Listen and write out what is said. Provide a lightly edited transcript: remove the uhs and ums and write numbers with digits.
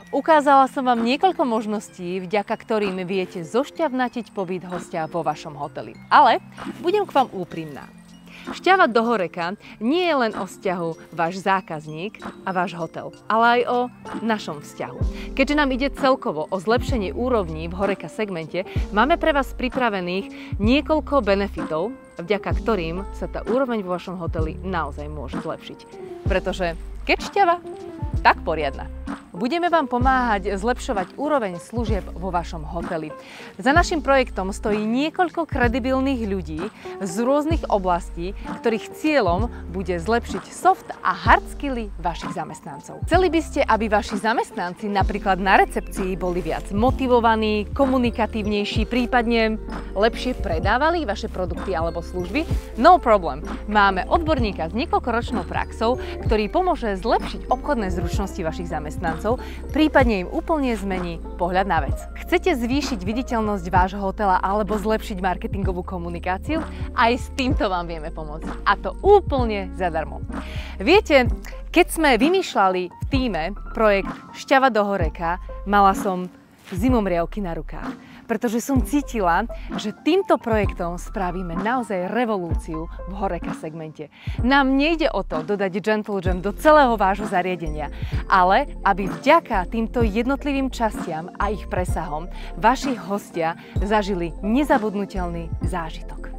Ukázala som vám niekoľko možností, vďaka ktorým viete zošťavnatiť pobyt hostia vo vašom hoteli. Ale budem k vám úprimná. Šťava do Horeca nie je len o vzťahu váš zákazník a váš hotel, ale aj o našom vzťahu. Keďže nám ide celkovo o zlepšenie úrovní v Horeca segmente, máme pre vás pripravených niekoľko benefitov, vďaka ktorým sa tá úroveň vo vašom hoteli naozaj môže zlepšiť. Pretože keď šťava, tak poriadna. Budeme vám pomáhať zlepšovať úroveň služieb vo vašom hoteli. Za našim projektom stojí niekoľko kredibilných ľudí z rôznych oblastí, ktorých cieľom bude zlepšiť soft a hard skilly vašich zamestnancov. Chceli by ste, aby vaši zamestnanci napríklad na recepcii boli viac motivovaní, komunikatívnejší, prípadne lepšie predávali vaše produkty alebo služby? No problem. Máme odborníka s niekoľkoročnou praxou, ktorý pomôže zlepšiť obchodné zručnosti vašich zamestnancov, prípadne im úplne zmení pohľad na vec. Chcete zvýšiť viditeľnosť vášho hotela alebo zlepšiť marketingovú komunikáciu? Aj s týmto vám vieme pomôcť. A to úplne zadarmo. Viete, keď sme vymýšľali v tíme projekt Šťava do Horeca, mala som zimomriavky na rukách. Pretože som cítila, že týmto projektom spravíme naozaj revolúciu v Horeca segmente. Nám nejde o to dodať Gentle Jam do celého vášho zariadenia, ale aby vďaka týmto jednotlivým častiam a ich presahom vaši hostia zažili nezabudnutelný zážitok.